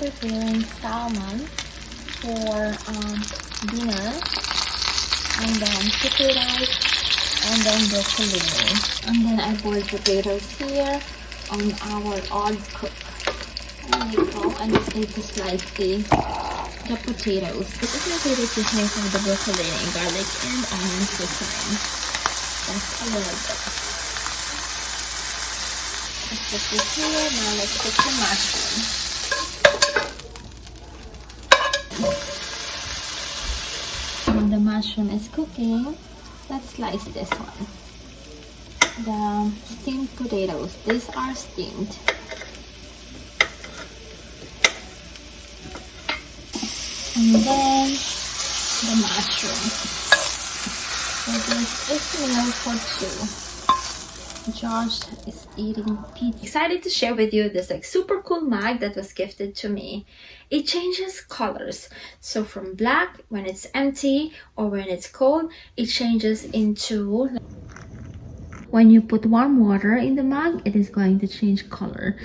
preparing salmon for dinner, and then potatoes, and then broccoli. And then I boiled potatoes here on our odd cook. There you go. I just need to slice the potatoes. This is my favorite to make from the broccoli and garlic and onions this time. That's a little bit. Let's put this here. Now let's put the mushroom. When the mushroom is cooking, let's slice this one. The steamed potatoes. These are steamed. And then the mushroom. So this is meal for two. Josh is eating pizza. Excited to share with you this super cool mug that was gifted to me. It changes colors. So from black when it's empty or when it's cold, it changes into, when you put warm water in the mug, it is going to change color.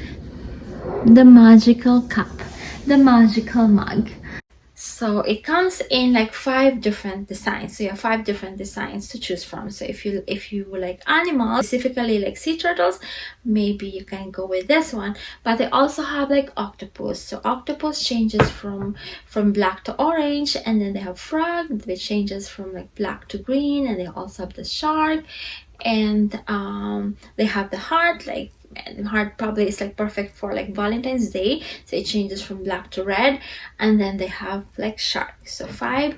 The magical cup, the magical mug. So it comes in like 5 different designs. So you have 5 different designs to choose from. So if you like animals, specifically like sea turtles, maybe you can go with this one. But they also have like octopus. So octopus changes from black to orange, and then they have frog, which changes from like black to green, and they also have the shark, and they have the heart, like, and heart probably is like perfect for like Valentine's Day, so it changes from black to red. And then they have like shark. So 5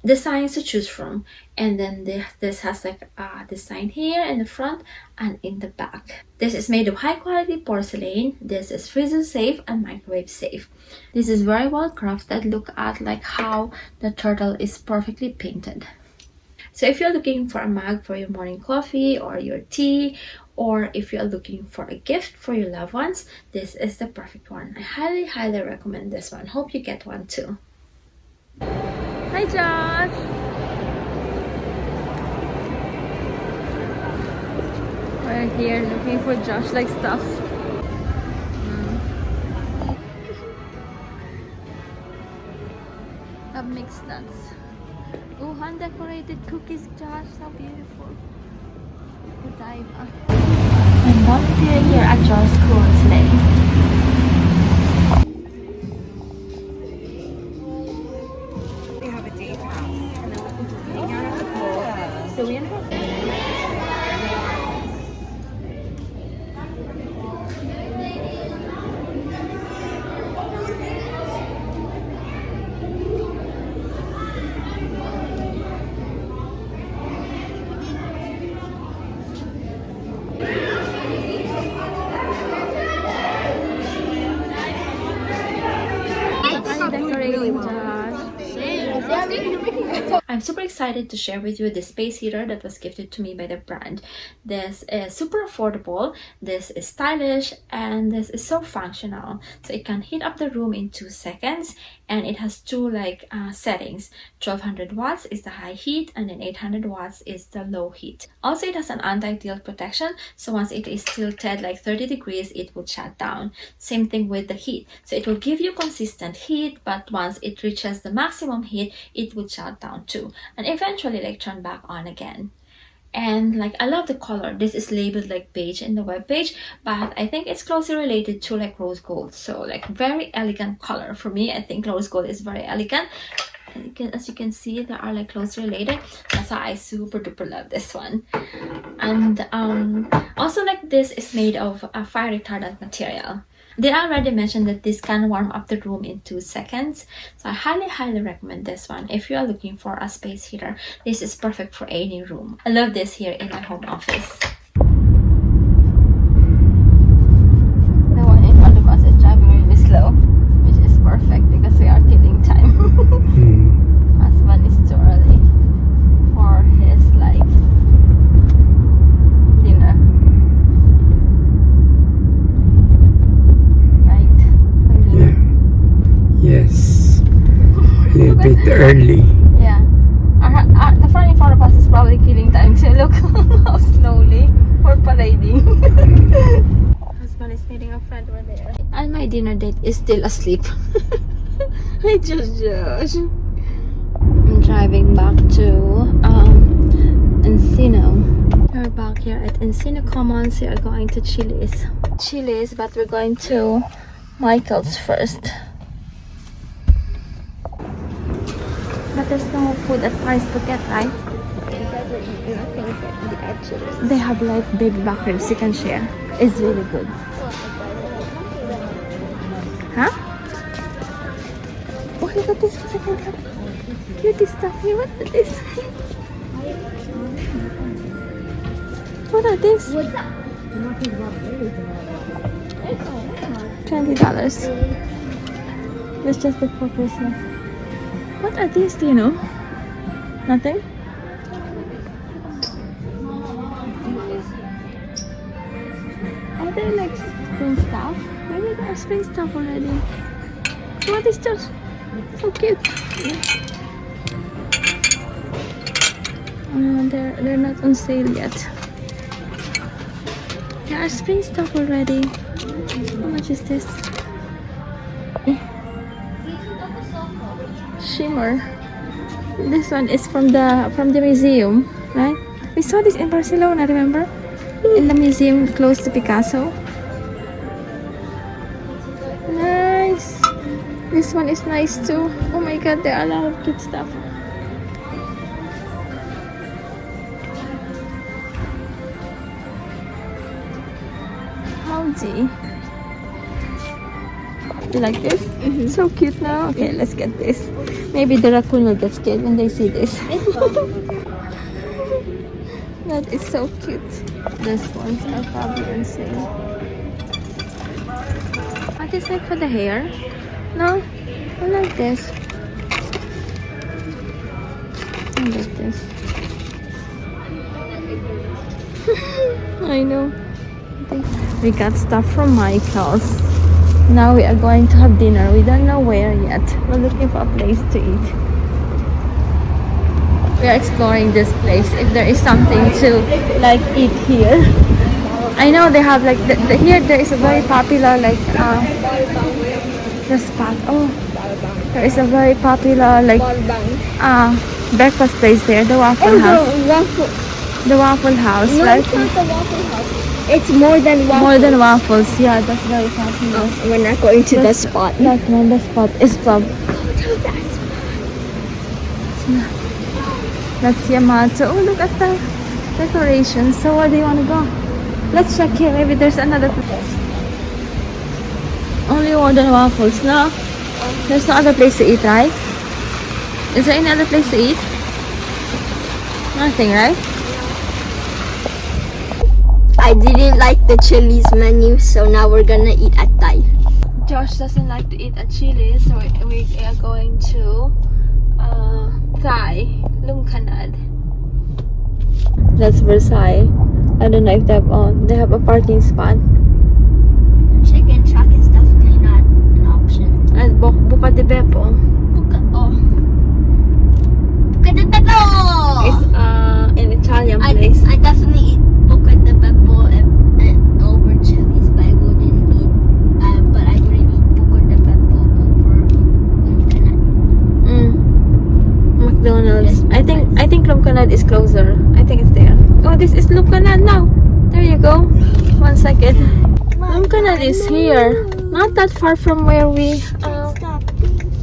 designs to choose from. And then this has like a design here in the front and in the back. This is made of high quality porcelain. This is freezer safe and microwave safe. This is very well crafted. Look at like how the turtle is perfectly painted. So if you're looking for a mug for your morning coffee or your tea, or if you're looking for a gift for your loved ones, this is the perfect one. I highly recommend this one. Hope you get one too. Hi Josh! We're here looking for Josh like stuff. Have mixed nuts. Oh, hand-decorated cookies, Josh. How beautiful. Godiva. I'm volunteering here at Josh's school today. We have a day pass, and then we can just hang out at the pool. So we end up. I'm super excited to share with you the space heater that was gifted to me by the brand. This is super affordable, this is stylish, and this is so functional. So it can heat up the room in 2 seconds, and it has 2 settings. 1200 watts is the high heat, and then 800 watts is the low heat. Also, it has an anti-tilt protection, so once it is tilted like 30 degrees, it will shut down. Same thing with the heat. So it will give you consistent heat, but once it reaches the maximum heat, it will shut down too, and eventually like turn back on again. And like, I love the color. This is labeled like beige in the web page, but I think it's closely related to like rose gold. So like very elegant color. For me, I think rose gold is very elegant. And as you can see, they are like closely related. That's why I super duper love this one. And also like this is made of a fire retardant material. They already mentioned that this can warm up the room in 2 seconds. So I highly recommend this one. If you are looking for a space heater, this is perfect for any room. I love this here in my home office. The one in front of us is driving really slow, which is perfect because we are killing time. Husband is too early for his like dinner. Yes, a little bit early. Yeah, the front in front of us is probably killing time. So look how slowly we're parading. Husband is meeting a friend over there. And my dinner date is still asleep. I just Josh. I'm driving back to Encino. We're back here at Encino Commons. We are going to Chili's, but we're going to Michael's first. But there's no food at Paris Phuket, right? They have like baby back ribs you can share. It's really good. Huh? Oh, look at this. Cute stuff here. What is this? What are these? $20. It's just for Christmas. What are these? Do you know? Nothing? Are they like spring stuff? Maybe they are spring stuff already. What is this? So cute. They're not on sale yet. There are spring stuff already. How much is this? Shimmer. This one is from the museum, right? We saw this in Barcelona, remember? In the museum close to Picasso. Nice. This one is nice too. Oh my god, there are a lot of cute stuff. Howdy. You like this? So cute now. Okay, let's get this. Maybe the raccoon will get scared when they see this. That is so cute. These ones are probably insane. What is it for the hair? No? I like this. I like this. I know. We got stuff from Michael's. Now we are going to have dinner. We don't know where yet. We're looking for a place to eat. We are exploring this place. If there is something to like eat here. I know they have like here there is a very popular like the spot. Oh, there is a very popular like breakfast place there. The Waffle House. The Waffle House. No, Right? it's not the Waffle House. It's more than waffles. More than waffles. Yeah, that's very popular. We're not going to the spot. That one, the spot is pub. That's Yamato. Oh, look at the decorations. So where do you want to go? Let's check here. Maybe there's another place. Only more than waffles. No, there's no other place to eat, right? Is there any other place to eat? Nothing, right? I didn't like the Chili's menu, so now we're gonna eat at Thai. Josh doesn't like to eat at Chili's, so we are going to Thai, Lumkanad. That's Versailles. I don't know if they have a parking spot. Chicken truck is definitely not an option. And Buca de Beppo. Buca de Beppo! It's an Italian place. I definitely eat Buca de Beppo over Chili's, but I wouldn't eat. But I wouldn't eat Buca de Beppo over Lumkanad. McDonald's. I think Lumkanad is closer. I think it's there. Oh, this is Lumkanad now. There you go. 1 second. Lumkanad is here. Not that far from where we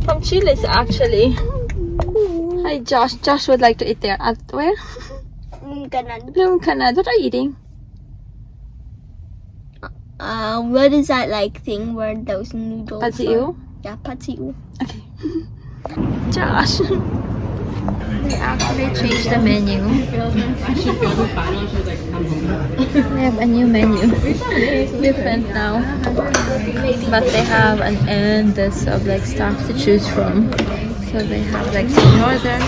from Chili's actually. Hi Josh. Josh would like to eat there. At where? Lumkanad. Lumkanad. What are you eating? What is that like thing where those noodles? Patsiu? Yeah, patsiu. Okay. Josh. They actually changed the menu. They have a new menu. Different now. But they have an endless of like stuff to choose from. So they have like some northern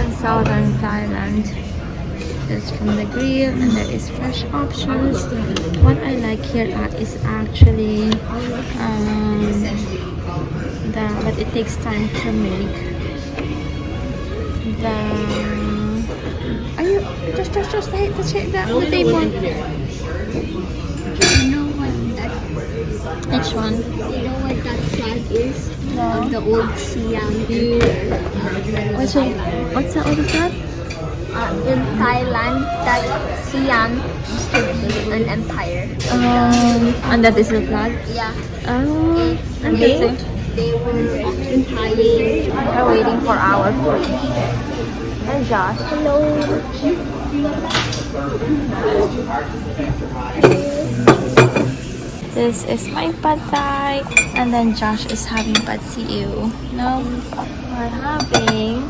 and southern Thailand. There's from the grill and there is fresh options. What I like here is actually but it takes time to make. Are you just the table? You know what? Which one? You know what that flag is? Of the old Siam Which one? What's the other flag? in Thailand, that Siam used to be an empire. And that is the flag. Yeah. Oh, interesting. They were occupying. We're waiting for our food. And Josh. Hello. This is my pad thai, and then Josh is having pad see ew. No, we're having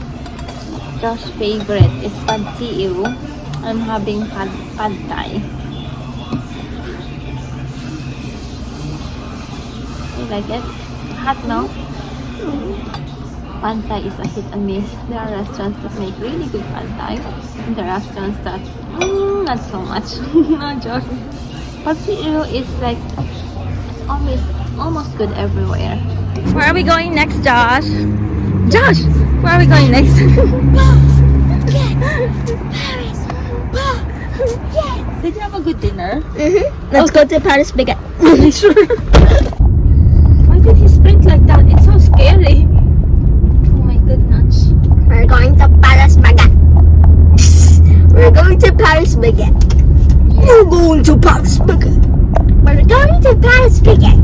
Josh's favorite is pad see ew. I'm having pad thai. You like it? Hot, no? Pad thai is a hit and miss. There are restaurants that make really good pad thai, and there are restaurants that not so much. No, Josh. Pad see ew is like almost good everywhere. Where are we going next, Josh? Josh, where are we going next? Did you have a good dinner? Let's go to Paris Baguette. Sure. Why did he sprint like that? It's so scary. Oh my goodness. We're going to Paris Baguette. We're going to Paris Baguette. We're going to Paris Baguette. We're going to Paris Baguette.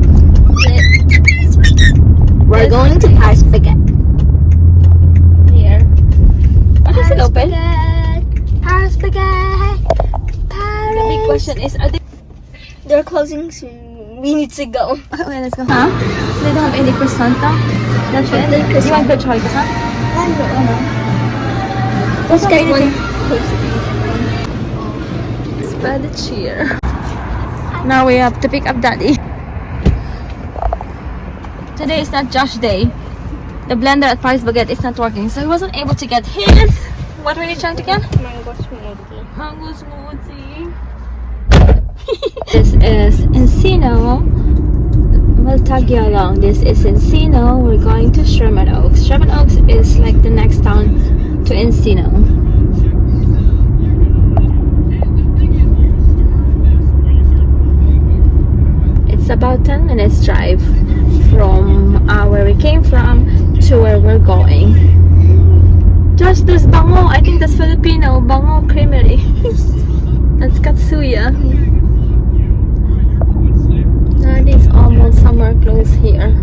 We're going to Paris Baguette. Here. What is it open? Paris Baguette. Paris. The big question is, are they... They're closing soon. We need to go. Okay, let's go. Huh? They don't have any croissant though? That's it? You want good choice, huh? Let's get one. Spread the cheer. Now we have to pick up Daddy. Today is not Josh day. The blender at Paris Baguette is not working, so he wasn't able to get his. What were you trying to get? Mango smoothie. Mango smoothie. This is Encino. We'll tag you along. This is Encino. We're going to Sherman Oaks. Sherman Oaks is like the next town to Encino. It's about 10 minutes drive from where we came from to where we're going. Just this bango, I think that's Filipino, bango creamery. That's Katsuya. That is almost somewhere close here.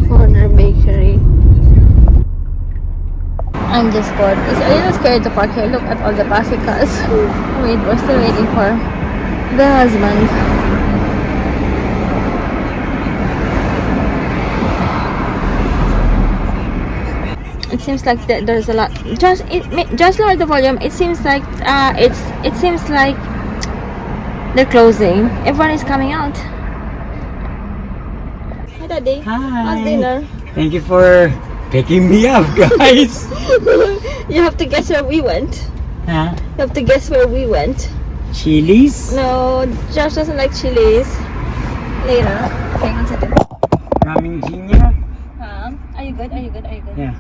Corner Bakery. I'm just bored. It's a little scary to park here. Look at all the bicycles. Wait, we're still waiting for the husband. It seems like there's a lot. Just lower the volume. It seems like it seems like they're closing. Everyone is coming out. Hi, Daddy. Hi. How's dinner? Thank you for picking me up, guys. You have to guess where we went. Huh? You have to guess where we went. Chili's? No, Josh doesn't like chilies. Later. Okay, 1 second. Ramen Jinya? Are you good? Are you good? Are you good? Yeah.